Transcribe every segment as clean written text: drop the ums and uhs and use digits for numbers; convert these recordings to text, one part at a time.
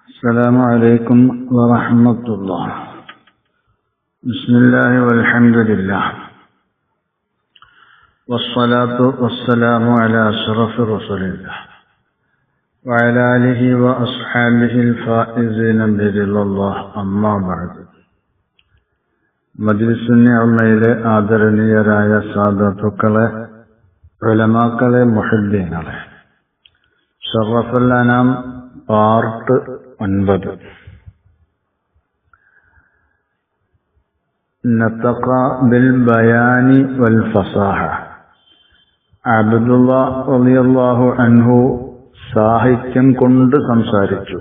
السلام عليكم ورحمة الله. بسم الله والحمد لله والصلاة والسلام على أشرف رسول الله وعلى آله وأصحابه الفائزين برضا الله. أما بعد. മജ്‌ലിസുന്നയിലെ ആദരണീയരായ സാദത്തുക്കളെ, ഉലമാക്കളെ, മുഹിബ്ബീങ്ങളെ, ശറഫുൽ അനാം part 9. നതഖ bill ബയാനി വൽ ഫസാഹ. അബ്ദുല്ലാഹ് റളിയല്ലാഹു അൻഹു സാഹിത്യം കൊണ്ട് സംസാരിച്ചു.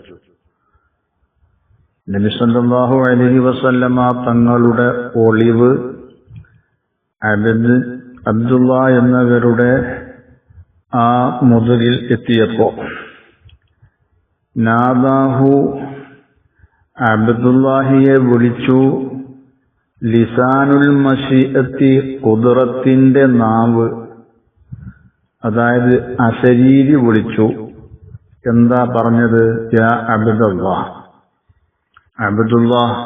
നബി സല്ലല്ലാഹു അലൈഹി വസല്ലമ തങ്ങളുടെ ഒളിവ് അബ്ദുല്ലാ എന്നവരുടെ ആ മുതുകിൽ എത്തിയപ്പോ നാദാഹു, അബ്ദുല്ലാഹിയെ വിളിച്ചു. ലിസാനുൽ മശീഅത്തി, ഖുദ്റത്തിന്റെ നാവ്, അതായത് അശരീരി വിളിച്ചു. എന്താ പറഞ്ഞത്? യാ അബ്ദുല്ലാഹ്, അബ്ദുല്ലാഹ്,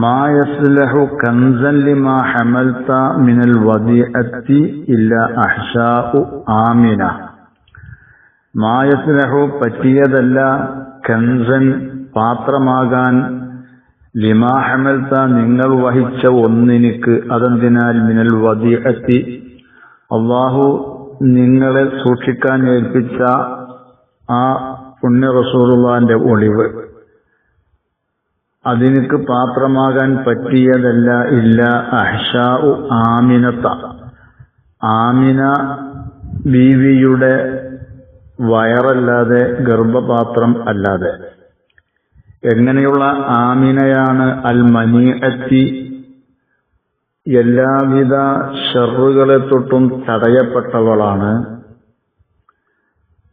മാ യസ്ലഹു കൻസൻ ലിമാ ഹമൽത മിനൽ വദിഅത്തി ഇല്ലാ അഹ്ശാഉ ആമിന. മാ യസ്ലഹു, പറ്റിയതല്ല, കൻസൻ, പാത്രമാകാൻ, ലിമാ ഹമൽത, നിങ്ങൾ വഹിച്ച ഒന്നിനിക്ക്, അതെന്തിനാൽ, മിനൽ വദിഅത്തി, അല്ലാഹു നിങ്ങളെ സൂക്ഷിക്കാൻ ഏൽപ്പിച്ച ആ പുണ്യ റസൂലുള്ളാഹിന്റെ ഒളിവ്, അതിനിക്ക് പാത്രമാകാൻ പറ്റിയതല്ല. ഇല്ല അഹ്ശാഉ ആമിനത, ആമിന ബീവിയുടെ വയറല്ലാതെ, ഗർഭപാത്രം അല്ലാതെ. എങ്ങനെയുള്ള ആമിനയാണ്? അൽ മനീഅത്തി, എല്ലാവിധ ഷർറുകളെ തൊട്ടും തടയപ്പെട്ടവളാണ്.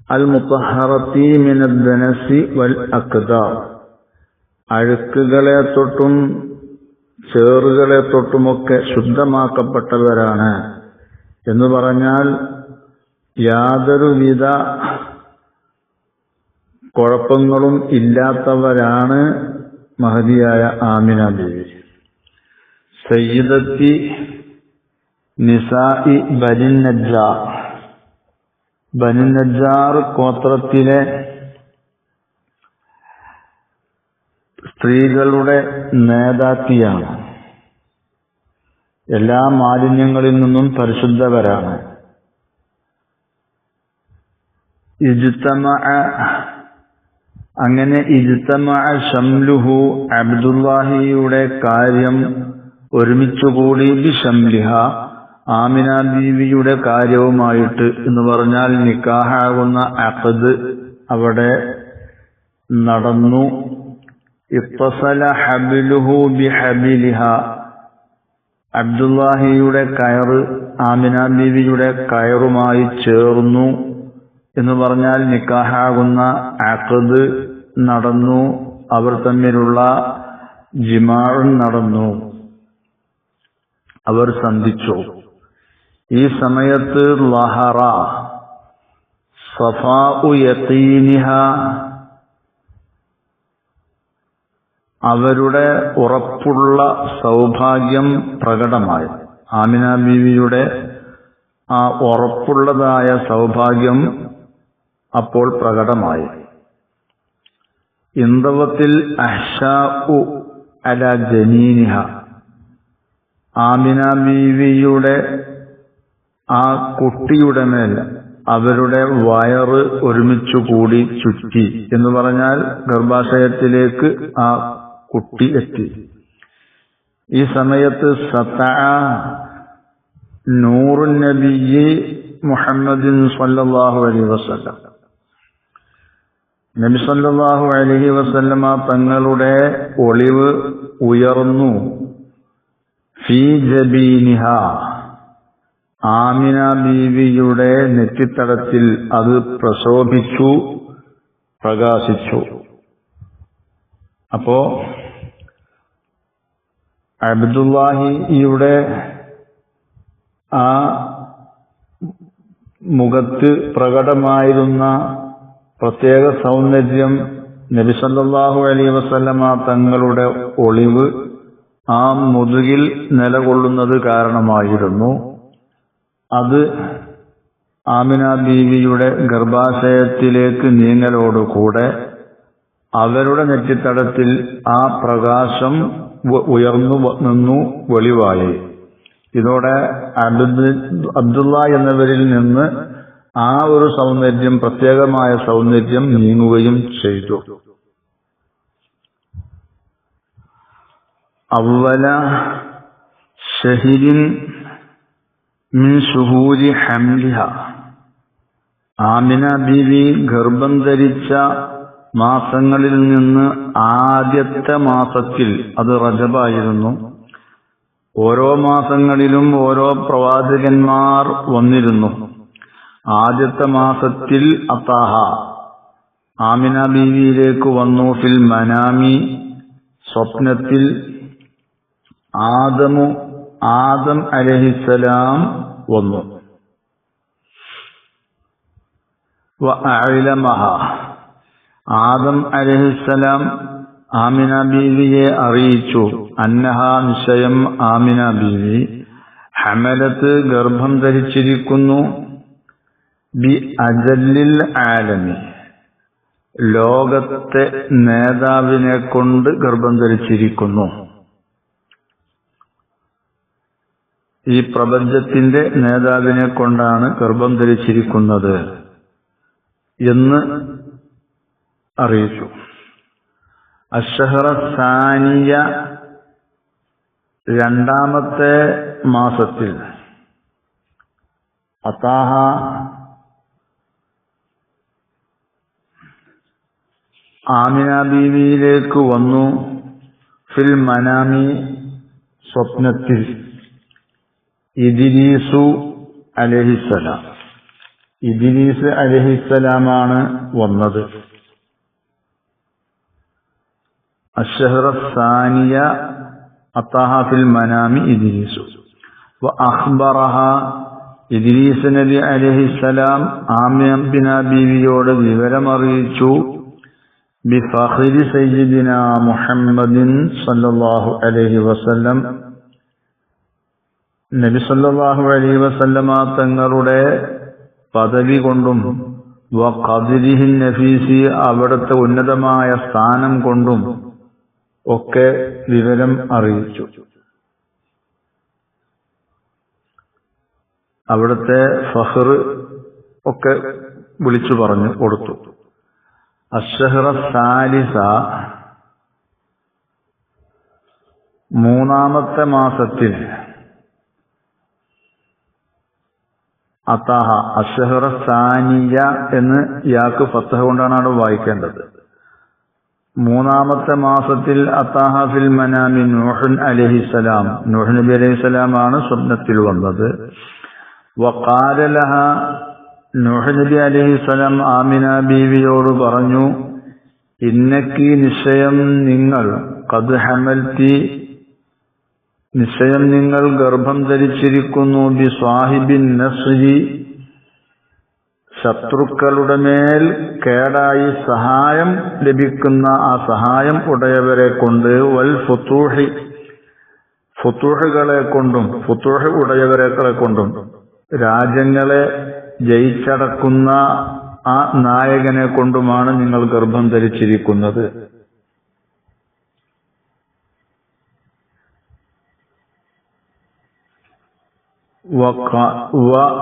അൽ മുത്തഹറത്തി മിനദ് ദനസി വൽ അഖ്ദാർ, അഴുക്കുകളെ തൊട്ടും ചേറുകളെ തൊട്ടുമൊക്കെ ശുദ്ധമാക്കപ്പെട്ടവരാണ്. എന്ന് പറഞ്ഞാൽ യാതൊരുവിധ കുഴപ്പങ്ങളും ഇല്ലാത്തവരാണ് മഹദിയായ ആമിന ബീവി. സയ്യിദത്തി നിസാഇ ബനി നജ്ജാർ, ബനി നജ്ജാർ ഗോത്രത്തിലെ സ്ത്രീകളുടെ നേതാക്കിയാണ്. എല്ലാ മാലിന്യങ്ങളിൽ നിന്നും പരിശുദ്ധവരാണ്. ഇജ്തമഅ, അങ്ങനെ ഇജ്തമഅ ശംലുഹു, അബ്ദുല്ലാഹിയുടെ കാര്യം ഒരുമിച്ചുകൂടി, ബിശംലിഹ, ആമിന ബീവിയുടെ കാര്യവുമായിട്ട്. എന്ന് പറഞ്ഞാൽ നിക്കാഹാകുന്ന അഖദ് അവിടെ നടന്നു. ഇത്തസല ഹബ്ലുഹു ബിഹബിലിഹ, അബ്ദുല്ലാഹിയുടെ കയറ് ആമിന ബീവിയുടെ കയറുമായി ചേർന്നു. എന്ന് പറഞ്ഞാൽ നിക്കാഹാകുന്ന അഖദ് നടന്നു, അവർ തമ്മിലുള്ള ജിമാഉം നടന്നു, അവർ സന്ധിച്ചു. ഈ സമയത്ത് ലഹറ സഫാഉ യഖീനിഹ, അവരുടെ ഉറപ്പുള്ള സൗഭാഗ്യം പ്രകടമായി. ആമിന ബീവിയുടെ ആ ഉറപ്പുള്ളതായ സൗഭാഗ്യം അപ്പോൾ പ്രകടമായി. ഇന്തവത്തിൽ അഹ്ശാഉ അല ജനീനിഹ, ആമിന ബീവിയുടെ ആ കുട്ടിയുടെ മേൽ അവരുടെ വയറ് ഒരുമിച്ചുകൂടി ചുറ്റി. എന്ന് പറഞ്ഞാൽ ഗർഭാശയത്തിലേക്ക് ആ കുട്ടി എത്തി. ഈ സമയത്ത് സതഅ നൂറുൻ നബിയ്യി മുഹമ്മദിൻ സ്വല്ലല്ലാഹു അലൈഹി വസല്ലം, നബി സല്ലല്ലാഹു അലൈഹി വസല്ലമ തങ്ങളുടെ ഒളിവ് ഉയർന്നു. ഫീ ജബീനിഹ, ആമിന ബീവിയുടെ നെറ്റിത്തടത്തിൽ അത് പ്രശോഭിച്ചു, പ്രകാശിച്ചു. അപ്പോ അബ്ദുല്ലാഹിയുടെ ആ മുഖത്ത് പ്രകടമായിരുന്ന പ്രത്യേക സൗന്ദര്യം നബി സല്ലല്ലാഹു അലൈഹി വസല്ലമ തങ്ങളുടെ ഒളിവ് ആ മുതുകിൽ നിലകൊള്ളുന്നത് കാരണമായിരുന്നു. അത് ആമിന ബീവിയുടെ ഗർഭാശയത്തിലേക്ക് നീങ്ങലോടുകൂടെ അവരുടെ നെറ്റിത്തടത്തിൽ ആ പ്രകാശം ഉയർന്നു നിന്നു വെളിവായി. ഇതോടെ അബ്ദുള്ള എന്നവരിൽ നിന്ന് ആ ഒരു സൗന്ദര്യം, പ്രത്യേകമായ സൗന്ദര്യം നീങ്ങുകയും ചെയ്തു. അവല ഷഹിരിൻ മിൻ ശുഹൂരി ഹംലിഹ, ആമിന ബീവി ഗർഭം ധരിച്ച മാസങ്ങളിൽ നിന്ന് ആദ്യത്തെ മാസത്തിൽ, അത് റജബായിരുന്നു. ഓരോ മാസങ്ങളിലും ഓരോ പ്രവാചകന്മാർ വന്നിരുന്നു. ആദ്യത്തെ മാസത്തിൽ അത്താഹ ആമിന ബീവിയിലേക്ക് വന്നു. ഫിൽ മനാമി, സ്വപ്നത്തിൽ ആദം അലൈഹിസ്സലാം വന്നു. വഅലമഹ, ആദം അലൈഹിസ്സലാം ആമിന ബീവിയെ അറിയിച്ചു. അന്നഹ, നിശ്ചയം ആമിന ബീവി, ഹമലത്ത് ഗർഭം ധരിച്ചിരിക്കുന്നു. ബി അജല്ലിൽ ആലമി, ലോകത്തെ നേതാവിനെ കൊണ്ട് ഗർഭം ധരിച്ചിരിക്കുന്നു. ഈ പ്രപഞ്ചത്തിന്റെ നേതാവിനെ കൊണ്ടാണ് ഗർഭം ധരിച്ചിരിക്കുന്നത് എന്ന് അറിയിച്ചു. അശ്ശഹറ സാനിയ, രണ്ടാമത്തെ മാസത്തിൽ അതാഹ ആമിന ബീവിയിലേക്ക് വന്നു. ഫിൽ മനാമി, സ്വപ്നത്തിൽ ഇദ്രീസു അലൈഹിസ്സലാം, ഇദ്രീസ് അലൈഹിസ്സലാമാണ് വന്നത്. അശ്ശഹറ സാനിയ അതാഹ ഫിൽ മനാമി ഇദ്രീസു വ അഖ്ബറഹ, ഇദ്രീസ് നബി അലൈഹിസ്സലാം ആമിന ബീവിയോട് വിവരമറിയിച്ചു. ബിഫഖ്രി സയ്യിദിന മുഹമ്മദിൻ സല്ലല്ലാഹു അലൈഹി വസല്ലം, നബി സല്ലല്ലാഹു അലൈഹി വസല്ലമ തങ്ങളുടെ പദവി കൊണ്ടും വഖദ്രിഹിൻ നഫീസി, അവിടുത്തെ ഉന്നതമായ സ്ഥാനം കൊണ്ടും ഒക്കെ വിവരം അറിയിച്ചു. അവിടുത്തെ ഫഖ്ർ ഒക്കെ വിളിച്ചു പറഞ്ഞു കൊടുത്തു. അശ്ശഹറ സാലിസ, മൂന്നാമത്തെ മാസത്തിൽ അതാഹ, അശ്ശഹറ സാനിയ എന്ന് യാക്ക് ഫത്തഹ കൊണ്ടാണ് അവിടെ വായിക്കേണ്ടത്. മൂന്നാമത്തെ മാസത്തിൽ അതാഹ ഫിൽ മനാമി നൂഹ് അലൈഹിസ്സലാം, നൂഹ് നബി അലൈഹിസ്സലാമാണ് സ്വപ്നത്തിൽ വന്നത്. വഖാല ലഹ, നൂഹ് നബി അലൈഹിസ്സലാം ആമിന ബീവിയോട് പറഞ്ഞു. ഇന്നക്കി, നിശ്ചയം നിങ്ങൾ, ഖദ് ഹമൽതി, നിശ്ചയം നിങ്ങൾ ഗർഭം ധരിച്ചിരിക്കുന്നു. ബി സ്വാഹിബിൻ നസ്രി, ശത്രുക്കളുടെ മേൽ കേടായി സഹായം ലഭിക്കുന്ന ആ സഹായം ഉടയവരെ കൊണ്ട്, വൽ ഫുതൂഹി, ഫുതൂഹുകളെ കൊണ്ടും, ഫുതൂഹ് ഉടയവരെ കൊണ്ടും, രാജ്യങ്ങളെ ജയിച്ചടക്കുന്ന ആ നായകനെ കൊണ്ടുമാണ് നിങ്ങൾ ഗർഭം ധരിച്ചിരിക്കുന്നത്.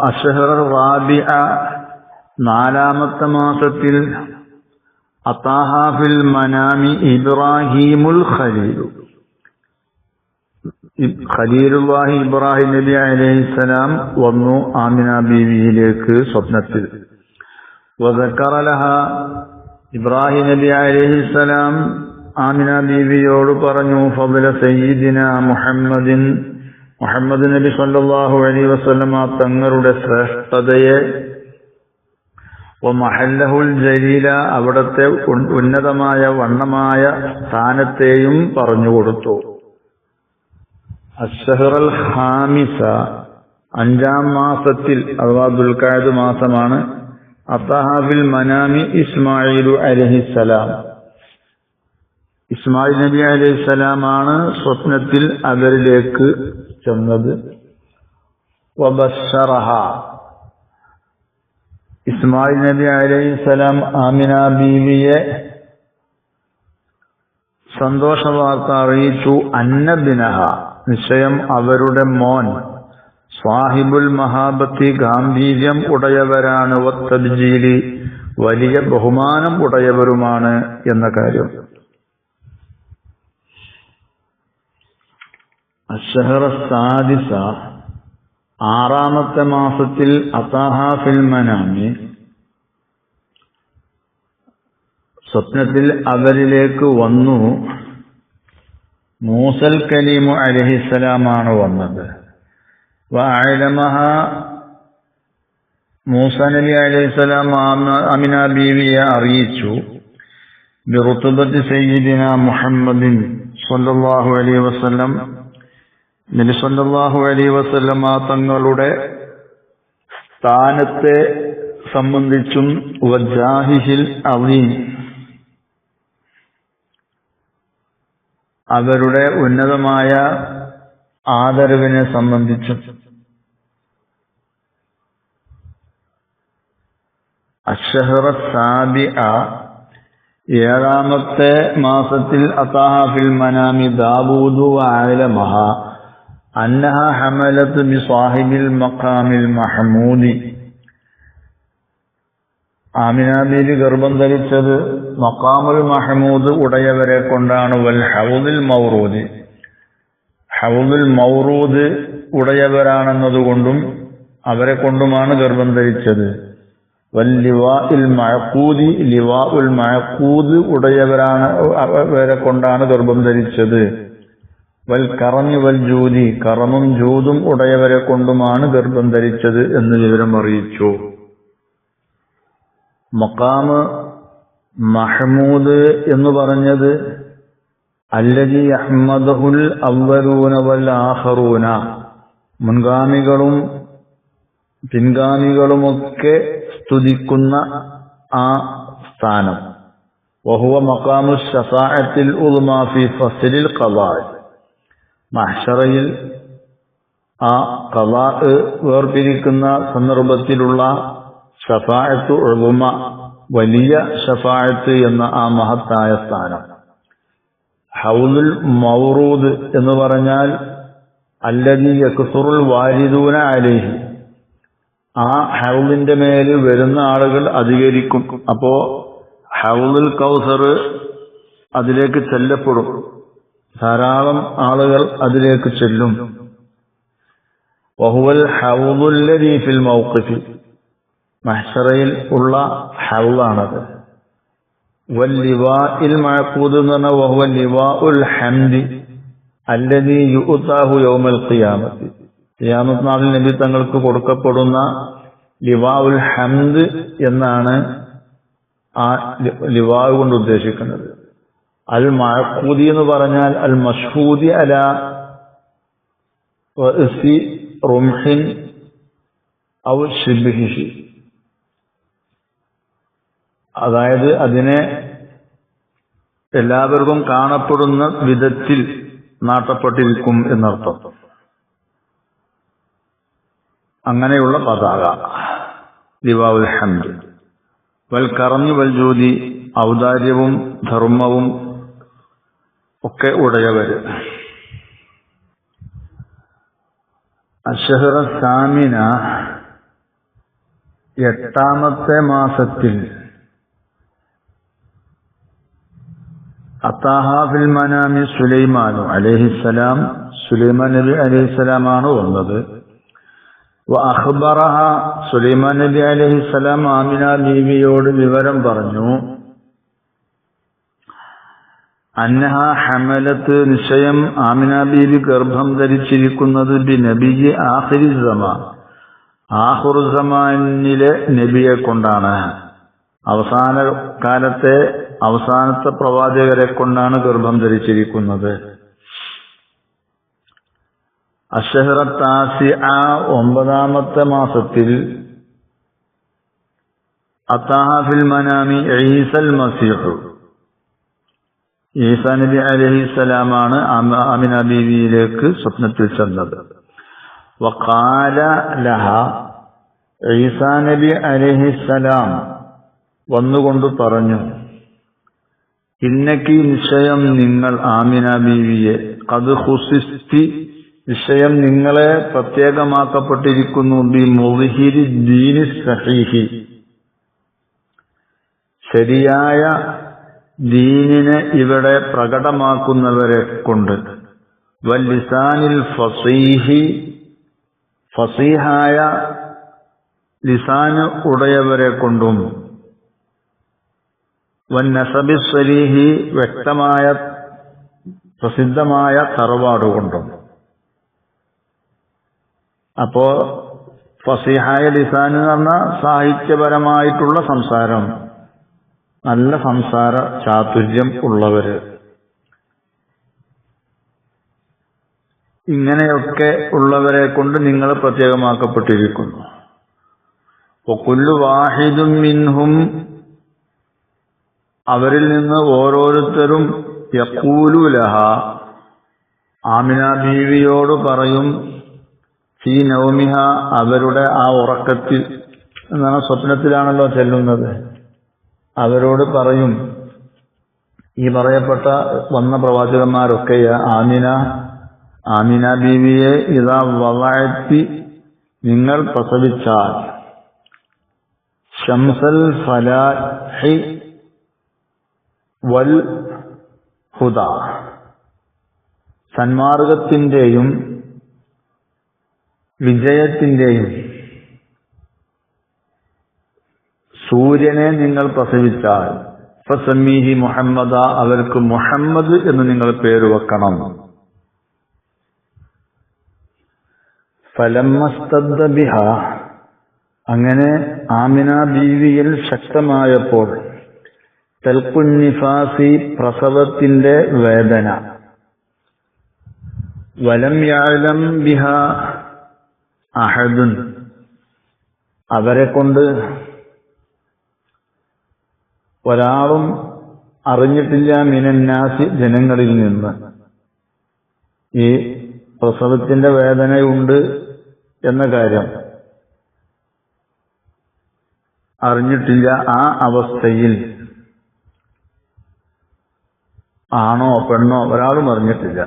അശ്ഹറ റാബിഅ, നാലാമത്തെ മാസത്തിൽ അതാഹ ഫിൽ മനാമി ഇബ്രാഹീമുൽ ഖലീലു, ഖലീലുല്ലാഹി ഇബ്രാഹിം നബി അലൈഹിസ്സലാം വന്നു ആമിന ബീവിയിലേക്ക് സ്വപ്നത്തിൽ. വദക്കറ ലഹ, ഇബ്രാഹിം നബി അലൈഹിസ്സലാം ആമിന ബീവിയോട് പറഞ്ഞു. ഫദ്ല സയ്യിദിന മുഹമ്മദിൻ, മുഹമ്മദ് നബി സല്ലല്ലാഹു അലൈഹി വസല്ലമ തങ്ങളുടെ ശ്രേഷ്ഠതയെ, വമഹല്ലഹുൽ ജലീല, അവിടത്തെ ഉന്നതമായ വണ്ണമായ സ്ഥാനത്തെയും പറഞ്ഞുകൊടുത്തു. അശ്ശഹറൽ ഹാമിസ, അഞ്ചാം മാസത്തിൽ, അഥവാ ദുൽഖഅദ് മാസമാണ്. അതാഹ ഫിൽ മനാമി ഇസ്മാഈലു അലൈഹിസ്സലാം, ഇസ്മായിൽ നബി അലൈഹിസ്സലാമാണ് സ്വപ്നത്തിൽ അവരിലേക്ക് ചെന്നത്. വബശ്ശറഹ, ഇസ്മായിൽ നബി അലൈഹിസ്സലാം ആമിന ബീവിയെ സന്തോഷവാർത്ത അറിയിച്ചു. അന്നബിനഹ, നിശ്ചയം അവരുടെ മോൻ സാഹിബുൽ മഹാബത്തി, ഗാംഭീര്യം ഉടയവരാണ്, വത്തബ്ജീലി, വലിയ ബഹുമാനം ഉടയവരുമാണ് എന്ന കാര്യം. അശ്ശഹറ സാദിസ, ആറാമത്തെ മാസത്തിൽ, അതാഹ ഫിൽ മനാമി, സ്വപ്നത്തിൽ അവരിലേക്ക് വന്നു. മൂസൽ കലീമു അലൈഹിസ്സലാമാണ് വന്നത്. വഅലമഹ, മൂസ നബി അലൈഹിസ്സലാം ആമിന ബീവിയെ അറിയിച്ചു. ബിറുത്ബത്തി സയ്യിദിന മുഹമ്മദിൻ സ്വല്ലല്ലാഹു അലൈഹി വസല്ലം, നബി സ്വല്ലല്ലാഹു അലൈഹി വസല്ലം തങ്ങളുടെ സ്ഥാനത്തെ സംബന്ധിച്ചും, വജാഹിഹിൽ അളീം, അവരുടെ ഉന്നതമായ ആദരവിനെ സംബന്ധിച്ചും. അശ്ശഹറ സാബിഅ, ഏഴാമത്തെ മാസത്തിൽ, അതാഹ ഫിൽ മനാമി ദാവൂദു വഅലമഹ അന്നഹ ഹമലത്ത് ബിസാഹിബിൽ മഖാമിൽ മഹ്മൂദി, ആമിന ബീവി ഗർഭം ധരിച്ചത് മഖാമുൽ മഹ്മൂദ് ഉടയവരെ കൊണ്ടാണ്. വൽ ഹൗദുൽ മൗറൂദ്, ഹൗദുൽ മൗറൂദ് ഉടയവരാണെന്നതുകൊണ്ടും അവരെ കൊണ്ടുമാണ് ഗർഭം ധരിച്ചത്. വൽ ലിവാഉൽ മഅഖൂദി, ലിവാഉൽ മഅഖൂദ് ഉടയവരാണ്, അവരെ കൊണ്ടാണ് ഗർഭം ധരിച്ചത്. വൽ കറമി വൽ ജൂദി, കറമും ജൂദും ഉടയവരെ കൊണ്ടുമാണ് ഗർഭം ധരിച്ചത് എന്ന് വിവരം അറിയിച്ചു. മഖാമ് മഹ്മൂദ് എന്ന് പറഞ്ഞത് അല്ലദീ യഹ്മദുൽ അവ്വലൂന വൽ ആഖറൂന, മുൻഗാമികളും പിൻഗാമികളുമൊക്കെ സ്തുതിക്കുന്ന ആ സ്ഥാനം. വഹുവ മഖാമു ശഫാഅത്തിൽ ഉദ്മാ ഫി ഫസ്ലിൽ ഖളാ, മഹ്ശറയിൽ ആ ഖളാ വേർപിരിക്കുന്ന സന്ദർഭത്തിലുള്ള ശഫാഅത്തു ഉദ്മ, വലിയ ശഫാഅത്ത് എന്ന ആ മഹത്തായ സ്ഥാനം. ഹൗലുൽ മൗറൂദ് എന്ന് പറഞ്ഞാൽ അല്ലദീ യക്സുറുൽ വാരിദൂന അലൈഹി, ആ ഹൗലിന്റെ മേൽ വരുന്ന ആളുകൾ അധികരിക്കും. അപ്പോ ഹൗലുൽ കൗസർ അതിലേക്ക് ചെല്ലപ്പെടും, ധാരാളം ആളുകൾ അതിലേക്ക് ചെല്ലും. വഹുവൽ ഹൗലുല്ലദീ ഫിൽ മൗഖിഫി, മഹ്ശറയിൽ ഉള്ള ഹൗലാണത്. വൽ ലിവാഇൽ മഅഖൂദ് എന്ന് പറഞ്ഞാൽ വഹുവ ലിവാഉൽ ഹംദി അല്ലദീ യുഅതാഹു യൗമൽ ഖിയാമത്തി, ഖിയാമത്ത് നാളിൽ നബി തങ്ങൾക്ക് കൊടുക്കപ്പെടുന്ന ലിവാഉൽ ഹംദ് എന്നാണ് ആ ലിവാവ് കൊണ്ട് ഉദ്ദേശിക്കുന്നത്. അൽ മഅഖൂദി എന്ന് പറഞ്ഞാൽ അൽ മഷ്ഹൂദി അലാ റഅസി റുംഹിൻ ഔ ശിബ്ഹിഹി, അതായത് അതിനെ എല്ലാവർക്കും കാണപ്പെടുന്ന വിധത്തിൽ നാട്ടപ്പെട്ടിരിക്കും എന്നർത്ഥം. അങ്ങനെയുള്ള പതാക ലിവാഉൽ ഹംദ്. വൽ കറമി വൽ ജൂദി, ഔദാര്യവും ധർമ്മവും ഒക്കെ ഉടയവര്. അശ്ശഹറ സാമിന, എട്ടാമത്തെ മാസത്തിൽ, അതാഹ ഫിൽ മനാമി സുലൈമാനു അലൈഹിസ്സലാം, സുലൈമാൻ നബി അലൈഹിസ്സലാമാണ് വന്നത്. വഅഖ്ബറഹ, സുലൈമാൻ നബി അലൈഹിസ്സലാം ആമിന ബീവിയോട് വിവരം പറഞ്ഞു. അന്നഹ ഹമലത്ത്, നിശ്ചയം ആമിന ബീവി ഗർഭം ധരിച്ചിരിക്കുന്നത് ബി നബിയ്യി ആഖിരി സമാൻ, ആഖിറു സമാനിലെ നബിയെ കൊണ്ടാണ്, അവസാന കാലത്തെ അവസാനത്തെ പ്രവാചകരെ കൊണ്ടാണ് ഗർഭം ധരിച്ചിരിക്കുന്നത്. അശ്ശഹറ താസിഅ, ഒമ്പതാമത്തെ മാസത്തിൽ, അതാഹ ഫിൽ മനാമി ഈസൽ മസീഹ്, ഈസാ നബി അലൈഹിസ്സലാമാണ് ആമിന ബീവിയിലേക്ക് സ്വപ്നത്തിൽ ചെന്നത്. വഖാല ലഹ, ഈസാ നബി അലൈഹിസ്സലാം വന്നുകൊണ്ട് പറഞ്ഞു, ഇന്നക്കി, നിശ്ചയം നിങ്ങൾ ആമിന ബീവിയെ, ഖദ് ഖുസിസ്തി, നിശ്ചയം നിങ്ങളെ പ്രത്യേകമാക്കപ്പെട്ടിരിക്കുന്നു, ബി മുദ്ഹിരി ദീനി സഹീഹി, ശരിയായ ദീനിനെ ഇവിടെ പ്രകടമാക്കുന്നവരെ കൊണ്ട്, വൽ ലിസാനിൽ ഫസീഹി, ഫസീഹായ ലിസാന് ഉടയവരെ കൊണ്ടും, വൻ നസബി സ്വലീഹി, വ്യക്തമായ പ്രസിദ്ധമായ തറവാടുകൊണ്ടും. അപ്പോ ഫസീഹായ ലിസാൻ എന്ന് പറഞ്ഞാൽ സാഹിത്യപരമായിട്ടുള്ള സംസാരം, നല്ല സംസാര ചാതുര്യം ഉള്ളവര്, ഇങ്ങനെയൊക്കെ ഉള്ളവരെ കൊണ്ട് നിങ്ങൾ പ്രത്യേകമാക്കപ്പെട്ടിരിക്കുന്നു. വകുല്ലു വാഹിദും മിൻഹും, അവരിൽ നിന്ന് ഓരോരുത്തരും, യഖൂലു ലഹ, ആമിന ബീവിയോട് പറയും, ഫീ നൗമിഹ, അവരുടെ ആ ഉറക്കത്തിൽ, എന്നാണ് സ്വപ്നത്തിലാണല്ലോ ചെല്ലുന്നത്, അവരോട് പറയും, ഈ പറയപ്പെട്ട വന്ന പ്രവാചകന്മാരൊക്കെ, ആമിന ബീവിയെ ഇദാ വളഅത്തി, നിങ്ങൾ പ്രസവിച്ചാൽ, ശംസൽ ഫലാഹി വൽ ഹുദ, സന്മാർഗത്തിന്റെയും വിജയത്തിന്റെയും സൂര്യനെ നിങ്ങൾ പ്രസവിച്ചാൽ, ഫസമ്മീഹി മുഹമ്മദ, അവർക്ക് മുഹമ്മദ് എന്ന് നിങ്ങൾ പേര് വെക്കണം. ഫലമ്മസ്തദ്ദ ബിഹ, അങ്ങനെ ആമിന ബീവിയിൽ ശക്തമായപ്പോൾ, തൽഖുന്നിഫാസി, പ്രസവത്തിന്റെ വേദന, വലം യഅലം ബിഹ അഹദുൻ, അവരെ കൊണ്ട് ഒരാളും അറിഞ്ഞിട്ടില്ല, മിനന്നാസി, ജനങ്ങളിൽ നിന്ന്, ഈ പ്രസവത്തിന്റെ വേദനയുണ്ട് എന്ന കാര്യം അറിഞ്ഞിട്ടില്ല. ആ അവസ്ഥയിൽ ആണോ പെണ്ണോ ഒരാളും അറിഞ്ഞിട്ടില്ല.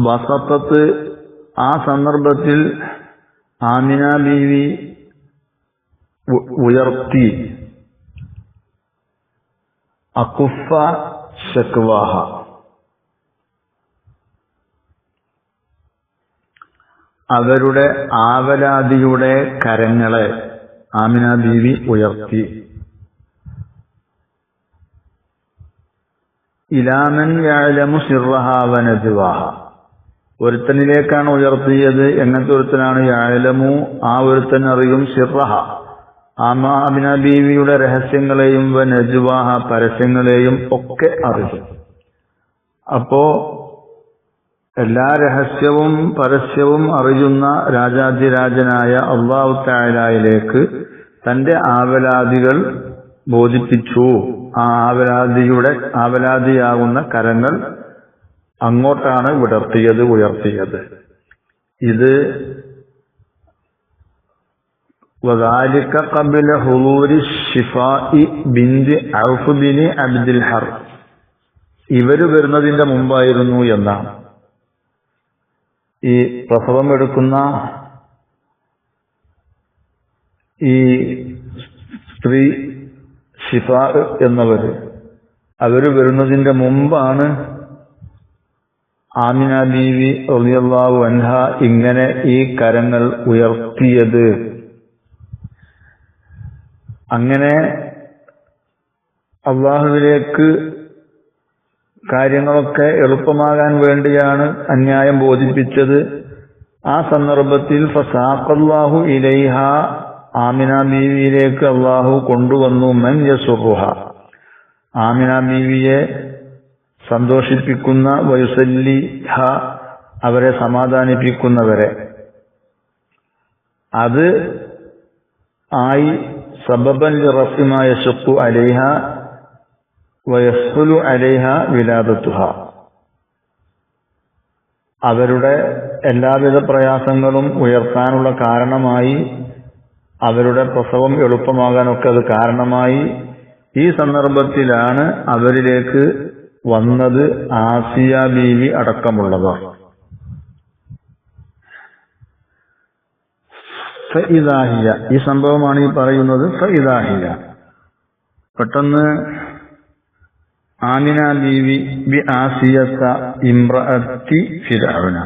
വസത്തത്ത്, ആ സന്ദർഭത്തിൽ ആമിന ബീവി ഉയർത്തി, അകുഫ ശക്വാഹ, അവരുടെ ആവലാതിയുടെ കരങ്ങളെ ആമിന ബീവി ഉയർത്തി. ഇലാമൻ യഅലമു സിർറഹ വ നജ്വാഹ, ഒരുത്തനിലേക്കാണ് ഉയർത്തിയത്. എങ്ങനത്തെ ഒരുത്തനാണ്? യഅലമു, ആ ഒരുത്തൻ അറിയും, സിർറഹ, ആമിന ബീവിയുടെ രഹസ്യങ്ങളെയും, വ നജ്വാഹ, പരസ്യങ്ങളെയും ഒക്കെ അറിയും. അപ്പോ എല്ലാ രഹസ്യവും പരസ്യവും അറിയുന്ന രാജാധിരാജനായ അല്ലാഹു തആലയിലേക്ക് തന്റെ ആവലാദികൾ ബോധിപ്പിച്ചു. ആ ആവലാദിയാകുന്ന കരങ്ങൾ അങ്ങോട്ടാണ് വിടർത്തിയത്, ഉയർത്തിയത്. ഇത് വദാലിക ഖബ്ല ഹുളൂരി ശിഫാഇ ബിൻത് ഔഫ് ബിൻ അബ്ദുൽ ഹർ, ഇവര് വരുന്നതിന്റെ മുമ്പായിരുന്നു എന്നാണ്. ഈ പ്രസവം എടുക്കുന്ന ഈ സ്ത്രീ ശിഫാ എന്നവര്, അവര് വരുന്നതിന്റെ മുമ്പാണ് ആമിന ബീവി റളിയല്ലാഹു അൻഹ ഇങ്ങനെ ഈ കരങ്ങൾ ഉയർത്തിയത്. അങ്ങനെ അള്ളാഹുവിലേക്ക് കാര്യങ്ങളൊക്കെ എളുപ്പമാകാൻ വേണ്ടിയാണ് അന്യായം ബോധിപ്പിച്ചത്. ആ സന്ദർഭത്തിൽ ഫസാഖല്ലാഹു ഇലൈഹ, ആമിന ബീവിയിലേക്ക് അള്ളാഹു കൊണ്ടുവന്നു, മൻ യസുറുഹ, ആമിന ബീവിയെ സന്തോഷിപ്പിക്കുന്ന, വയുസല്ലിഹ, അവരെ സമാധാനിപ്പിക്കുന്നവരെ. അത് ആയി സബബൻ ലിറഫ്ഇ മാ യശഖു അലൈഹ, വയസ്സുലു അലൈഹ വിലാദത്തുഹ, അവരുടെ എല്ലാവിധ പ്രയാസങ്ങളും ഉയർത്താനുള്ള കാരണമായി, അവരുടെ പ്രസവം എളുപ്പമാകാനൊക്കെ അത് കാരണമായി. ഈ സന്ദർഭത്തിലാണ് അവരിലേക്ക് വന്നത് ആസിയ ബീവി അടക്കമുള്ളവർ. ഫഇദാഹിയ, ഈ സംഭവമാണ് ഈ പറയുന്നത്. ഫഇദാഹിയ, പെട്ടെന്ന് ആമിന ബീവി ബി ആസിയത്ത ഇംറഅത്തി ഫിർഔന,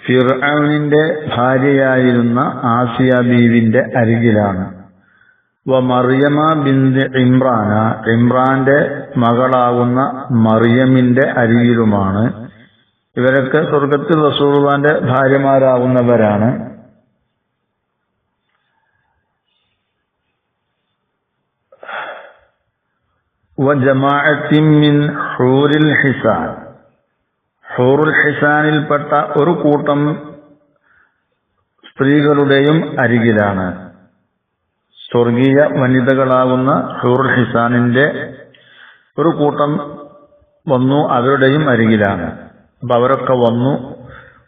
ഫിർഔനിന്റെ ഭാര്യയായിരുന്ന ആസിയ ബീവിന്റെ അരികിലാണ്. വ മറിയമ ബിന്ത് ഇമ്രാന, ഇമ്രാന്റെ മകളാകുന്ന മറിയമിന്റെ അരികിലുമാണ്. ഇവരൊക്കെ സ്വർഗത്തിൽ റസൂലുള്ളാഹിന്റെ ഭാര്യമാരാകുന്നവരാണ്. വ ജമാഅത്തിൻ മിൻ ഹൂറിൽ ഹിസാൻ, ഹൂറുൽ ഹിസാനിൽപ്പെട്ട ഒരു കൂട്ടം സ്ത്രീകളുടെയും അരികിലാണ്. സ്വർഗീയ വനിതകളാകുന്ന ഹൂറുൽ ഹിസാനിന്റെ ഒരു കൂട്ടം വന്നു, അവരുടെയും അരികിലാണ്. അപ്പൊ അവരൊക്കെ വന്നു.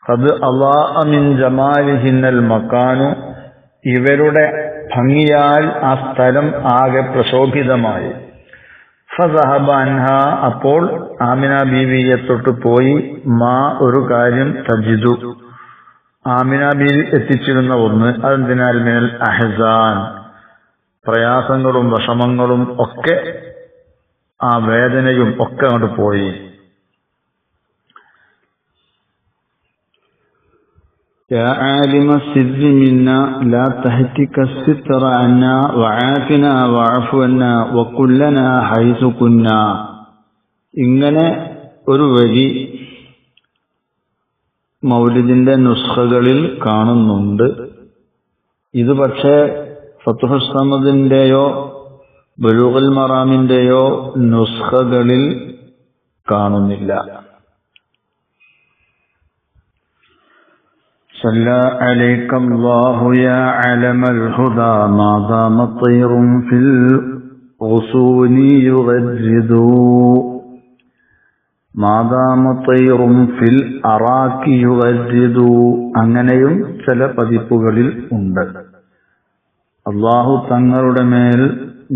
ഖദ് അളാഅ മിൻ ജമാലിഹിന്നൽ മക്കാനു, ഇവരുടെ ഭംഗിയാൽ ആ സ്ഥലം ആകെ പ്രശോഭിതമായി. ഫസഹബ അൻഹ, അപ്പോൾ ആമിന ബീവിയെ തൊട്ട് പോയി. മാ, ഒരു കാര്യം, തജിദു, ആമിന ബീവി എത്തിച്ചിരുന്ന ഒന്ന്. അതെന്തിനാൽ? മിനൽ അഹ്സാൻ, പ്രയാസങ്ങളും വിഷമങ്ങളും ഒക്കെ, ആ വേദനയും ഒക്കെ അങ്ങോട്ട് പോയി. يا عالم السر منا لا تهتك الستر عنا وعافنا واعف عنا وكلنا حيث كنا. ഇങ്ങനെ ഒരു വരി മൗലിദിന്റെ നുസ്ഖകളിൽ കാണുന്നുണ്ട്. ഇത് പക്ഷേ ഫത്ഹുസ് സമദിന്റെയോ ബുലൂഗുൽ മറാമിന്റെയോ നുസ്ഖകളിൽ കാണുന്നില്ല. صلى عليك الله يا علم الهدى ما دام طير في الغصون يغرد ما دام طير في الأراك يغرد. അങ്ങനെയും ചില പതിപ്പുകളിൽ ഉണ്ട്. അല്ലാഹു തങ്ങളുടെ മേൽ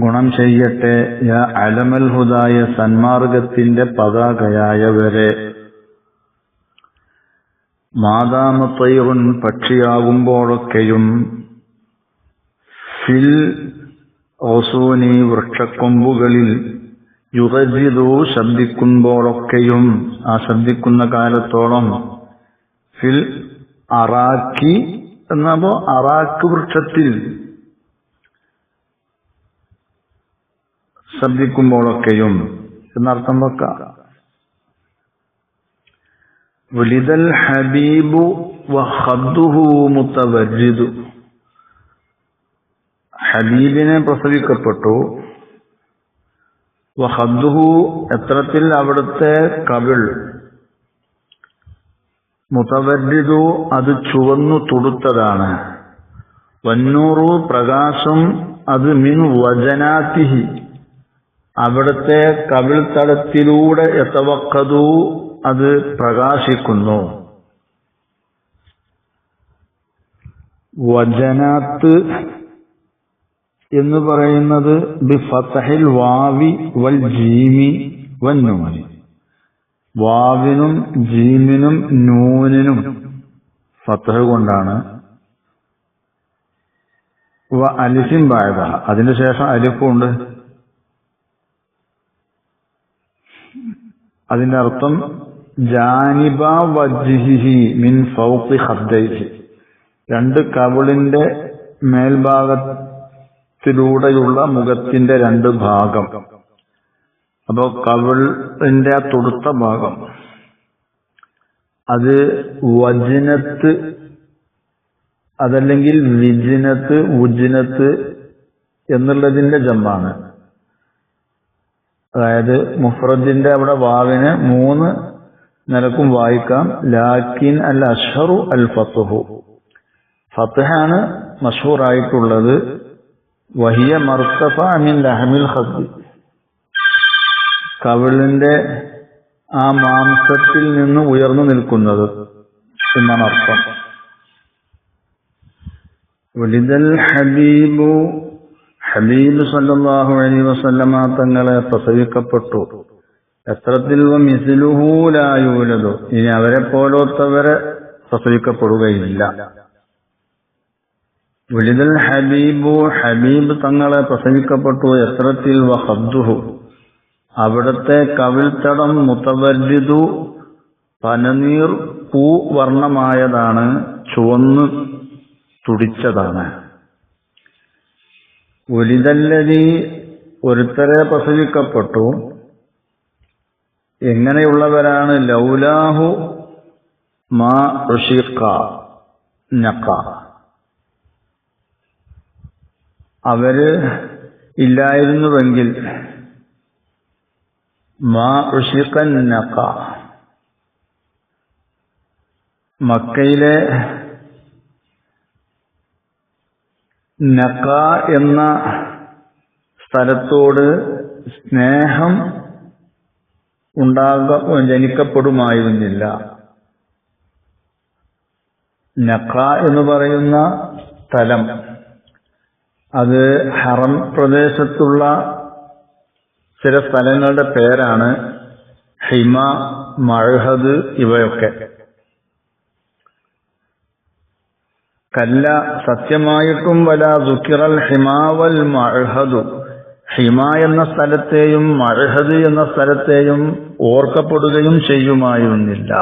ഗുണം ചെയ്യട്ടെ. യാ അലമൽ ഹുദായ, സന്മാർഗത്തിന്റെ പതാകയായവരെ. മാദാമ തൈറുൻ, പക്ഷിയാകുമ്പോഴൊക്കെയും, ഫിൽ ഓസൂനി, വൃക്ഷക്കൊമ്പുകളിൽ, യുഗജിദു, ശബ്ദിക്കുമ്പോഴൊക്കെയും, ആ ശബ്ദിക്കുന്ന കാലത്തോളം, ഫിൽ അറാക്കി എന്നപ്പോ അറാക്ക് വൃക്ഷത്തിൽ ശബ്ദിക്കുമ്പോഴൊക്കെയും എന്നർത്ഥം വെക്കാം. വലിദൽ ഹബീബു വഖദ്ദുഹു മുതവജ്ജിദു, ഹബീബിനെ പ്രസവിക്കപ്പെട്ടു. വഖദ്ദുഹു, എത്രത്തിൽ അവിടുത്തെ കവിൾ, മുതവജ്ജിദു, അത് ചുവന്നു തുടുത്തതാണ്. വന്നൂറു, പ്രകാശം, അത് മിൻ വജനാതിഹി, അവിടുത്തെ കവിൾ തടത്തിലൂടെ യതവഖദു, അത് പ്രകാശിക്കുന്നു. വജനാത്ത് എന്ന് പറയുന്നത് ബിഫത്ഹിൽ വാവി വൽ ജീമി വന്നൂനി, വാവിനും ജീമിനും നൂനിനും ഫത്ഹ് കൊണ്ടാണ്. വ അലിഫിൻ ബഅദ, അതിന് ശേഷം അലിഫുണ്ട്. അതിന്റെ അർത്ഥം ജാനിബ വജ്ഹിഹി മിൻ ഫൗഖി ഖദ്ദൈഹി, രണ്ട് കവിളിന്റെ മേൽഭാഗത്തിലൂടെയുള്ള മുഖത്തിന്റെ രണ്ട് ഭാഗം. അപ്പോ കവിളിന്റെ ആ തൊടുത്ത ഭാഗം അത് വജ്നത്ത്, അതല്ലെങ്കിൽ വിജ്നത്ത്, ഉജ്നത്ത് എന്നുള്ളതിന്റെ ജമ്മാണ്. അതായത് മുഫ്രദിന്റെ അവിടെ വാവിന് 3 നിലക്കും വായിക്കാം. ലാക്കിൻ അൽ അഷ്ഹറു അൽ ഫത്ഹു, ഫത്ഹാണ് മഷ്ഹൂറായിട്ടുള്ളത്. വഹിയ മർത്തഫ മിൻ ലഹമിൽ ഖദ്ദി, കവിളിന്റെ ആ മാംസത്തിൽ നിന്ന് ഉയർന്നു നിൽക്കുന്നത് എന്നാണ് അർത്ഥം. വലിദൽ ഹബീബു, ഹബീബ് സല്ലല്ലാഹു അലൈഹി വസല്ലമ തങ്ങളെ പ്രസവിക്കപ്പെട്ടു. എത്രത്തിൽ മിസ്ലുഹു ലാ യൂലദു, ഇനി അവരെ പോലോത്തവരെ പ്രസവിക്കപ്പെടുകയില്ല. വലിദൽ ഹബീബു, ഹബീബ് തങ്ങളെ പ്രസവിക്കപ്പെട്ടു. എത്രത്തിൽ വഖദ്ദുഹു, അവിടുത്തെ കവിൾത്തടം മുതവല്ലിദു, പനനീർ പൂ വർണ്ണമായതാണ്, ചുവന്ന് തുടിച്ചതാണ്. വലിദല്ലദീ, ഒരുത്തരെ പ്രസവിക്കപ്പെട്ടു. എങ്ങനെയുള്ളവരാണ്? ലൗലാഹു മാ റുഷിഖ നഖ, അവര് ഇല്ലായിരുന്നുവെങ്കിൽ, മാ റുഷിഖ നഖ, മക്കയിലെ നഖ എന്ന സ്ഥലത്തോട് സ്നേഹം ജനിക്കപ്പെടുമായിരുന്നില്ല. നഖ എന്ന് പറയുന്ന സ്ഥലം അത് ഹറം പ്രദേശത്തുള്ള ചില സ്ഥലങ്ങളുടെ പേരാണ്. ഹിമ, മഅ്ഹദ് ഇവയൊക്കെ. കല്ല, സത്യമായിട്ടും വലാ ദുക്കിറൽ ഹിമാവൽ മഅ്ഹദു, ഹിമ എന്ന സ്ഥലത്തെയും മഅ്ഹദ് എന്ന സ്ഥലത്തെയും ഓർക്കപ്പെടുകയും ചെയ്യുമായിരുന്നില്ല.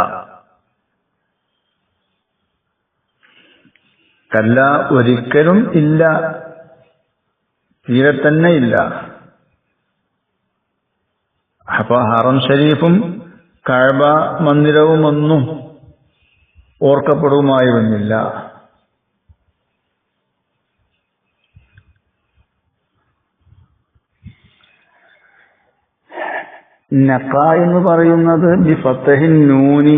കല്ല, ഒരിക്കലും ഇല്ല, തീരെ തന്നെ ഇല്ല. അപ്പൊ ഹറം ഷരീഫും കഅബ മന്ദിരവും ഒന്നും ഓർക്കപ്പെടുമായിരുന്നില്ല. നഖ എന്ന് പറയുന്നത് ബി ഫതഹിൻ നൂനി,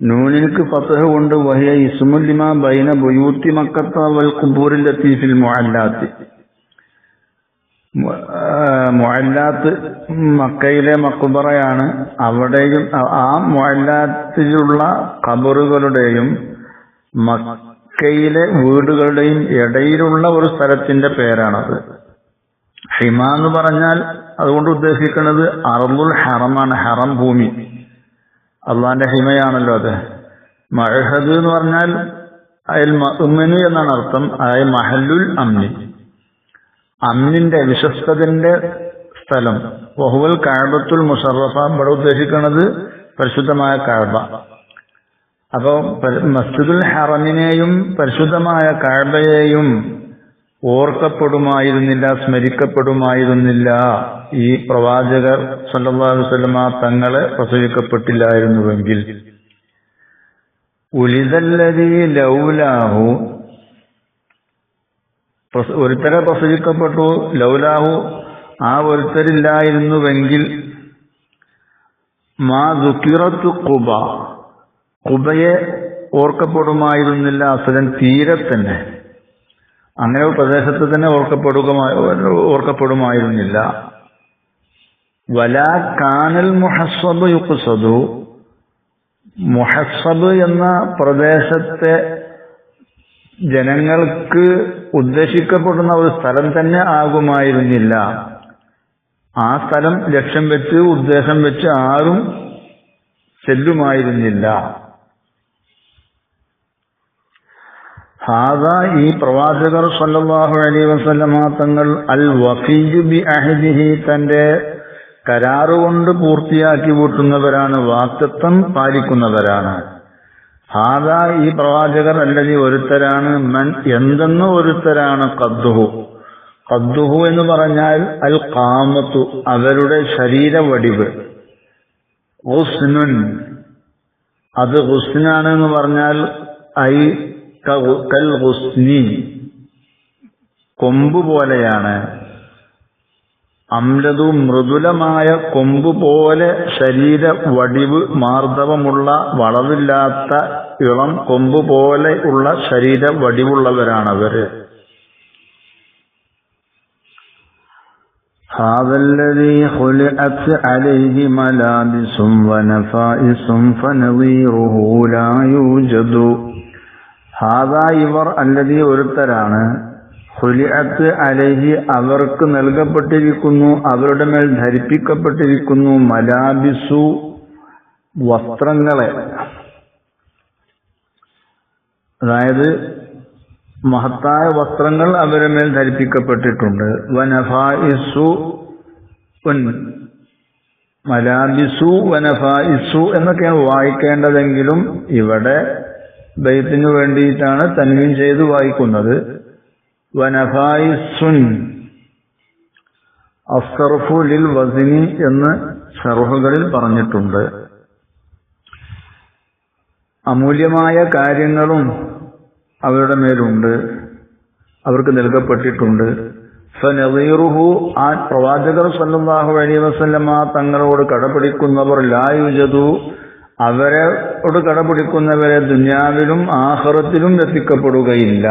നൂനിക്ക് ഫതഹ് കൊണ്ട്, വഹിയ ഇസ്മുൽ ലിമാ ബൈന ബുയൂത്തി മക്കത്ത വൽ ഖുബൂറിൽ ലത്തീഫിൽ മുഅല്ലാത്ത്. മുഅല്ലാത്ത് മക്കയിലെ മഖ്ബറയാണ്. അവിടെയും ആ മുഅല്ലാത്തിലുള്ള ഖബറുകളുടെയും മക്കയിലെ വീടുകളുടെയും ഇടയിലുള്ള ഒരു സ്ഥലത്തിന്റെ പേരാണത്. ഹിമ എന്ന് പറഞ്ഞാൽ അതുകൊണ്ട് ഉദ്ദേശിക്കുന്നത് അർളുൽ ഹറമാണ്, ഹറം ഭൂമി, അള്ളാന്റെ ഹിമയാണല്ലോ അത്. മഅ്ഹദ് എന്ന് പറഞ്ഞാൽ അയൽ മഅ്മന് എന്നാണ് അർത്ഥം, അതായത് മഹല്ലുൽ അംനി, അമ്നിന്റെ വിശ്വസ്തതിന്റെ സ്ഥലം. വഹുവൽ കഅബത്തുൽ മുശറഫ, ഇവിടെ ഉദ്ദേശിക്കുന്നത് പരിശുദ്ധമായ കഅബ. അപ്പോ മസ്ജിദുൽ ഹറമിനെയും പരിശുദ്ധമായ കഅബയെയും ഓർക്കപ്പെടുമായിരുന്നില്ല, സ്മരിക്കപ്പെടുമായിരുന്നില്ല ഈ പ്രവാചകർ സല്ലല്ലാഹു അലൈഹി വസല്ലമ തങ്ങളെ പ്രസവിക്കപ്പെട്ടില്ലായിരുന്നുവെങ്കിൽ. ഉലിദല്ലദീ ലൗലാഹു, ഒരുത്തരെ പ്രസവിക്കപ്പെട്ടു. ലൗലാഹു, ആ ഒരുത്തരില്ലായിരുന്നുവെങ്കിൽ. മാ ദുക്കിറത്തു ഖുബ, ഖുബയെ ഓർക്കപ്പെടുമായിരുന്നില്ല. അസലൻ തീരെ തന്നെ, അങ്ങനെ ഒരു പ്രദേശത്ത് തന്നെ ഓർക്കപ്പെടുമായിരുന്നില്ല. വലാ കാനൽ മുഹസ്സബ് യുഖ്സദു, മുഹസ്സബ് എന്ന പ്രദേശത്തെ ജനങ്ങൾക്ക് ഉദ്ദേശിക്കപ്പെടുന്ന ഒരു സ്ഥലം തന്നെ ആകുമായിരുന്നില്ല. ആ സ്ഥലം ലക്ഷ്യം വെച്ച് ഉദ്ദേശം വെച്ച് ആരും ചെല്ലുമായിരുന്നില്ല. ഹാദാ, ഈ പ്രവാചകർ സല്ലല്ലാഹു അലൈഹി വസല്ലമ തങ്ങൾ അൽ വഫിയ്യു ബി അഹദിഹി, തന്റെ കരാറുകൊണ്ട് പൂർത്തിയാക്കി കൂട്ടുന്നവരാണ്, വാക്തത്വം പാലിക്കുന്നവരാണ്. ഹാദാ, ഈ പ്രവാചകർ അല്ലതി ഒരുത്തരാണ്, മൻ എന്തെന്ന് ഒരുത്തരാണ്, ഖദ്ദുഹു, ഖദ്ദുഹു എന്ന് പറഞ്ഞാൽ അൽ ഖാമത്തു, അവരുടെ ശരീര വടിവ്, ഗുസ്നുൻ, അത് ഗുസ്നാണ് എന്ന് പറഞ്ഞാൽ ഐ കൽ ഗുസ്നി, കൊമ്പ് പോലെയാണ്. അമ്ലതു, മൃദുലമായ കൊമ്പ് പോലെ ശരീര വടിവ്, മാർദ്ദവമുള്ള വളവില്ലാത്ത ഇളം കൊമ്പ് പോലെ ഉള്ള ശരീര വടിവുള്ളവരാണവര്. ഹാദല്ലദീ ഖുലിഅത് അലൈഹി മലാബിസും വനഫായിസും ഫനദീറുഹു ലാ യൂജദു. ഹാദാ ഇവർ അല്ലദീ ഒരുത്തരാണ്, ഖുലിഅത് അലൈഹി അവർക്ക് നൽകപ്പെട്ടിരിക്കുന്നു, അവരുടെ മേൽ ധരിപ്പിക്കപ്പെട്ടിരിക്കുന്നു, മലാബിസു വസ്ത്രങ്ങളെ, അതായത് മഹത്തായ വസ്ത്രങ്ങൾ അവരുടെ മേൽ ധരിപ്പിക്കപ്പെട്ടിട്ടുണ്ട്. വനഫായിസു മലാബിസു വനഫായിസു എന്നൊക്കെയാണ് വായിക്കേണ്ടതെങ്കിലും ഇവിടെ ബൈത്തിന് വേണ്ടിയിട്ടാണ് തൻവീൻ ചെയ്ത് വായിക്കുന്നത്. വനഫായിസുൻ അസ്സർഫു ലിൽ വസ്നി എന്ന് ശർഹുകളിൽ പറഞ്ഞിട്ടുണ്ട്. അമൂല്യമായ കാര്യങ്ങളും അവരുടെ മേലുണ്ട്, അവർക്ക് നൽകപ്പെട്ടിട്ടുണ്ട്. ഫനദീറുഹു ആ പ്രവാചകർ സല്ലല്ലാഹു അലൈഹി വസല്ലമ തങ്ങളോട് കടപിടിക്കുന്നവർ ലാ യുജദു അവരോട് കടപിടിക്കുന്നവരെ ദുനിയാവിലും ആഖിറത്തിലും എത്തിക്കപ്പെടുകയില്ല.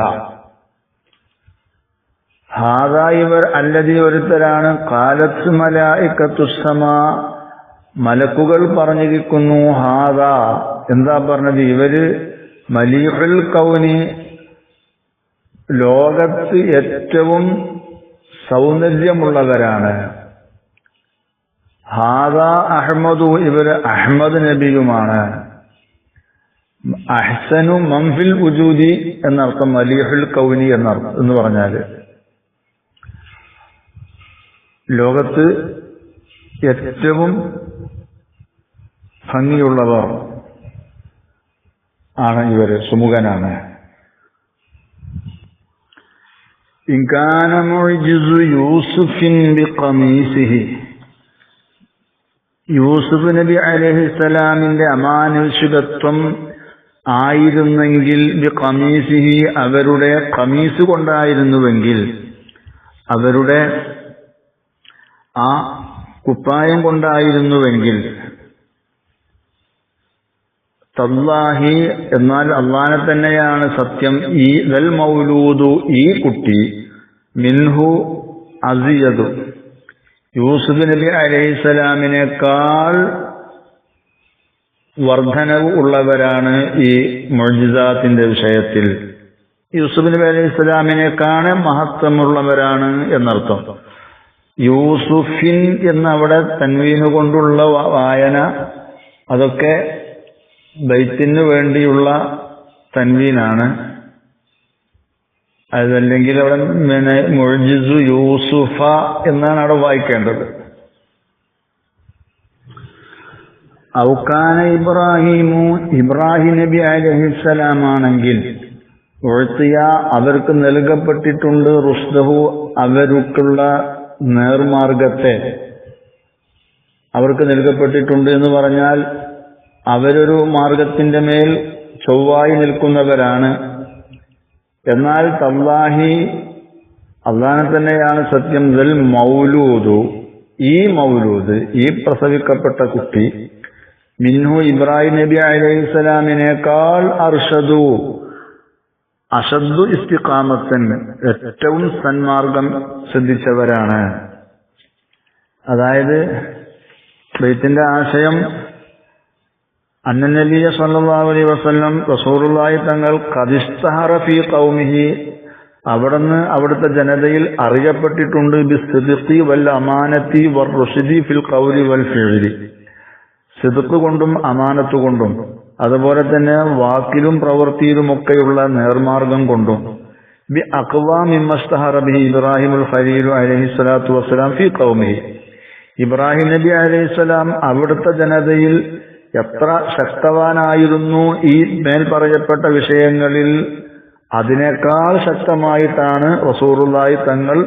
ഹാദാ ഇവർ അല്ലദീ ഒരുത്തരാണ് ഖാലത്ത് മലായികത്തുസ് സമാ മലക്കുകൾ പറഞ്ഞിരിക്കുന്നു. ഹാദാ എന്താ പറഞ്ഞത്? ഇവര് മലീഹുൽ കൗനി ലോകത്ത് ഏറ്റവും സൗന്ദര്യമുള്ളവരാണ്. ഹാദാ അഹ്മദു ഇവര് അഹ്മദ് നബിയുമാണ്. അഹ്സനു മംഫിൽ വുജൂദി എന്നർത്ഥം മലീഹുൽ കൗനി എന്ന് പറഞ്ഞാല് ലോകത്ത് ഏറ്റവും ഭംഗിയുള്ളവർ ആണ് ഇവര്, സുമുഖനാണ്. ഇൻകാന മുഅ്ജിസു യൂസുഫിൻ ബിഖമീസിഹി യൂസുഫ് നബി അലൈഹിസ്സലാമിന്റെ അമാനുഷികത്വം ആയിരുന്നെങ്കിൽ ബിഖമീസിഹി അവരുടെ ഖമീസ് കൊണ്ടായിരുന്നുവെങ്കിൽ, അവരുടെ ആ കുപ്പായം കൊണ്ടായിരുന്നുവെങ്കിൽ, തല്ലാഹി എന്നാൽ അള്ളാനെ തന്നെയാണ് സത്യം, ഈ ദൽ മൗലൂദു ഈ കുട്ടി, മിൻഹു അസിയദു യൂസുഫ് നബി അലൈഹിസ്സലാമിനേക്കാൾ വർധനവ് ഉള്ളവരാണ് ഈ മുഅ്ജിസാത്തിന്റെ വിഷയത്തിൽ. യൂസുഫ് നബി അലൈഹിസ്സലാമിനേക്കാൾ മഹത്വമുള്ളവരാണ് എന്നർത്ഥം. യൂസുഫിൻ എന്നവിടെ തൻവീന് കൊണ്ടുള്ള വായന അതൊക്കെ ബൈത്തിന് വേണ്ടിയുള്ള തൻവീനാണ്. അതല്ലെങ്കിൽ അവിടെ മുഅ്ജിസു യൂസുഫ എന്നാണ് അവിടെ വായിക്കേണ്ടത്. ഔകാന ഇബ്രാഹിമു ഇബ്രാഹിം നബി അലൈഹിസ്സലാമാണെങ്കിൽ ഉഴ്ത്തിയ അവർക്ക് നൽകപ്പെട്ടിട്ടുണ്ട്, റുഷ്ദഹു അവർക്കുള്ള നേർമാർഗത്തെ അവർക്ക് നൽകപ്പെട്ടിട്ടുണ്ട് എന്ന് പറഞ്ഞാൽ അവരൊരു മാർഗത്തിന്റെ മേൽ ചൊവ്വായി നിൽക്കുന്നവരാണ്. എന്നാൽ തല്ലാഹി അള്ളാഹു തന്നെയാണ് സത്യം, ദൽ മൗലൂദു ഈ മൗലൂദ് ഈ പ്രസവിക്കപ്പെട്ട കുട്ടി, മിൻഹു ഇബ്രാഹിം നബി അലൈഹിസ്സലാമിനേക്കാൾ അർഷദു അഷദ്ദു ഇസ്തിഖാമത്തൻ ഏറ്റവും സന്മാർഗം ശ്രദ്ധിച്ചവരാണ്. അതായത് ബൈത്തിന്റെ ആശയം അന്നനബിയ സല്ലല്ലാഹു അലൈഹി വസല്ലം റസൂലുള്ളാഹി തങ്ങൾ ഖദിസ്തഹറ ഫീ ഖൗമിഹി അവിടുന്ന് അവിടുത്തെ ജനതയിൽ അറിയപ്പെട്ടിട്ടുണ്ട് ബിസ്സിദ്ഖി വൽ അമാനത്തി വർ റുശ്ദി ഫിൽ ഖൗലി വൽ ഫിഅലി, സിദ്ഖ് കൊണ്ടും അമാനത്ത് കൊണ്ടും അതുപോലെ തന്നെ വാക്കിലും പ്രവൃത്തിയിലുമൊക്കെയുള്ള നേർമാർഗം കൊണ്ടും. ബി അഖ്വാ മിമ്മസ്തഹറ ബിഹി ഇബ്രാഹിമുൽ ഖലീൽ അലൈഹിസ്സലാത്തു വസ്സലാം ഫീ ഖൗമിഹി ഇബ്രാഹിം നബി അലൈഹിസ്സലാം അവിടുത്തെ ജനതയിൽ എത്ര ശക്തവാനായിരുന്നു ഈ മേൽ പറയപ്പെട്ട വിഷയങ്ങളിൽ, അതിനേക്കാൾ ശക്തമായിട്ടാണ് റസൂലുള്ളാഹി തങ്ങൾ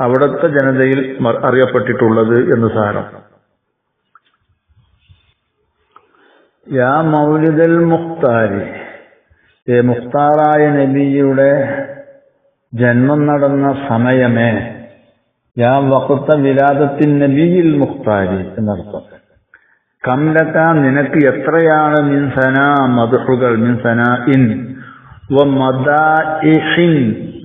അവിടുത്തെ ജനതയിൽ അറിയപ്പെട്ടിട്ടുള്ളത് എന്ന് സാരം. യാ മൗലിദൽ മുഖ്താരി മുഖ്താറായ നബിയുടെ ജന്മം നടന്ന സമയമേ, യാ വഖ്ത വിലാദത്തിൻ നബിയിൽ മുഖ്താരി എന്നർത്ഥം. കംലക നിനക്ക് എത്രയാണ് മിൻ സനാ മദ്ഹുകൾ, മിൻ സനാ ഇൻ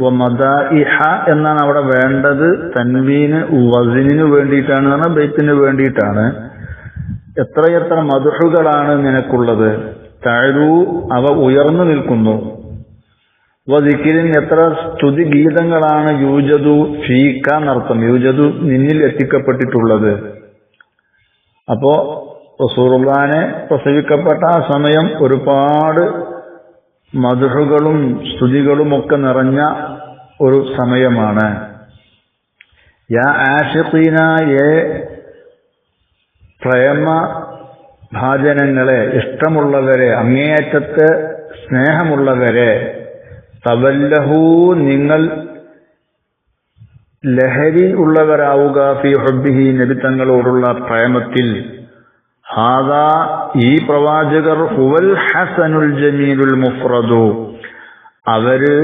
വമദാഇഹ എന്നാണ് അവിടെ വേണ്ടത്. തൻവീന് വസിനിന് വേണ്ടിയിട്ടാണ്, പറഞ്ഞാൽ ബൈത്തിന് വേണ്ടിയിട്ടാണ്. എത്രയെത്ര മദ്ഹുകളാണ് നിനക്കുള്ളത്. തഅലു അവ ഉയർന്നു നിൽക്കുന്നു. വദിക്രിൻ എത്ര സ്തുതി ഗീതങ്ങളാണ് യൂജദു ഫീക എന്നർത്ഥം. യൂജദു നിന്നിൽ എത്തിക്കപ്പെട്ടിട്ടുള്ളത്. അപ്പോ റസൂലുള്ളാഹിനെ പ്രസവിക്കപ്പെട്ട ആ സമയം ഒരുപാട് മദ്ഹുകളും സ്തുതികളും ഒക്കെ നിറഞ്ഞ ഒരു സമയമാണ്. യാ ആശിഖീന, പ്രേമ ഭാജനങ്ങളെ, ഇഷ്ടമുള്ളവരെ, അങ്ങേയറ്റത്തെ സ്നേഹമുള്ളവരെ, തവല്ലഹു നിങ്ങൾ ലഹരി ഉള്ളവരാവുക, ഫി ഹുബ്ബിഹി നബി തങ്ങളോടുള്ള പ്രേമത്തിൽ. ഹാദാ ഈ പ്രവാചകർ, ഹുവൽ ഹസനുൽ ജമീലുൽ മുഫ്രദു അവര്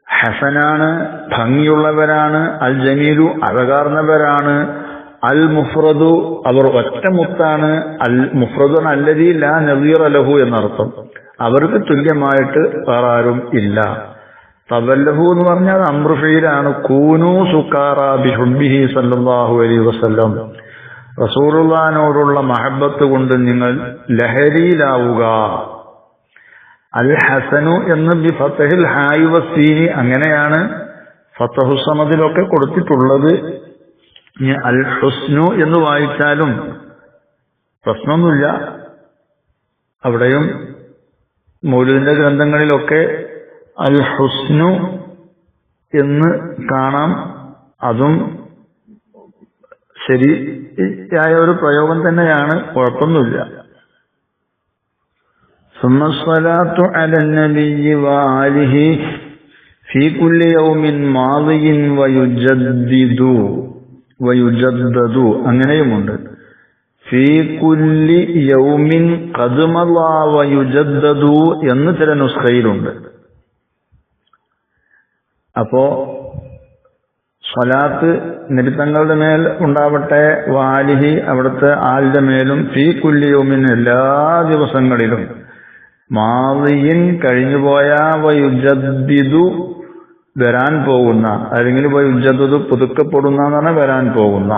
ഹസനാണ്, ഭംഗിയുള്ളവരാണ്, അൽ ജമീലു അഴകാർന്നവരാണ്, അൽ മുഫ്രദു അവർ ഒറ്റമുത്താണ്, അൽ മുഫ്രദു അല്ലദീ ലാ നദീറ ലഹു എന്നർത്ഥം. അവർക്ക് തുല്യമായിട്ട് വേറെ ആരും ഇല്ല. തവല്ലഹു എന്ന് പറഞ്ഞാൽ അംറുഫയിലാണ്. കൂനു സുക്കാറ ബിഹുബ്ബിഹി സല്ലല്ലാഹു അലൈഹി വസല്ലം, റസൂലുള്ളാഹിനോടുള്ള മഹബത്ത് കൊണ്ട് നിങ്ങൾ ലഹരിയിലാവുക. അൽ ഹസനു എന്ന് ബി ഫതഹിൽ ഹായി വസ്സീനി, അങ്ങനെയാണ് ഫതഹു സമദിലൊക്കെ കൊടുത്തിട്ടുള്ളത്. അൽ ഹുസ്നു എന്ന് വായിച്ചാലും പ്രശ്നമൊന്നുമില്ല. അവിടെയും മൗലൂദിന്റെ ഗ്രന്ഥങ്ങളിലൊക്കെ അൽ ഹുസ്നു എന്ന് കാണാം. അതും ശരിയായ ഒരു പ്രയോഗം തന്നെയാണ്, കുഴപ്പമൊന്നുമില്ല. ثم الصلاة على النبي وآله في كل يوم ماضي ويجدد അങ്ങനെയുമുണ്ട്. ഫീ കുല്ലി യൗമിൻ ഖദ് മളാ വയുജദ്ദദു എന്ന് ചില നുസ്ഖയിലുണ്ട്. അപ്പോ സ്വലാത്ത് നബി തങ്ങളുടെ മേൽ ഉണ്ടാവട്ടെ, വാലിഹി അവിടുത്തെ ആളുടെ മേലും, ഫീ കുല്ലി യൗമിൻ എല്ലാ ദിവസങ്ങളിലും, മാളിയിൻ കഴിഞ്ഞുപോയ, വയുജദ്ദിദു വരാൻ പോകുന്ന, അല്ലെങ്കിൽ വയുജദ്ദിദു പുതുക്കപ്പെടുന്ന എന്ന് പറഞ്ഞാൽ വരാൻ പോകുന്ന,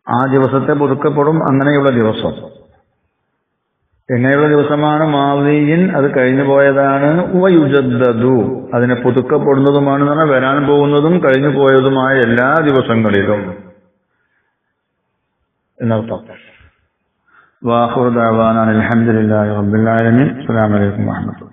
ആ ദിവസത്തെ പുതുക്കപ്പെടും. അങ്ങനെയുള്ള ദിവസം എങ്ങനെയുള്ള ദിവസമാണ്? മാളിയിൻ അത് കഴിഞ്ഞു പോയതാണ്, വയുജദ്ദദു അതിനെ പുതുക്കപ്പെടുന്നതുമാണ്, പറഞ്ഞാൽ വരാൻ പോകുന്നതും കഴിഞ്ഞു പോയതുമായ എല്ലാ ദിവസങ്ങളിലും എന്നർത്ഥം. വാഖിറു ദഅവാനാ അൽഹംദുലില്ലാഹി റബ്ബിൽ ആലമീൻ. അസ്സലാമു അലൈക്കും വറഹ്മത്തുള്ളാഹി.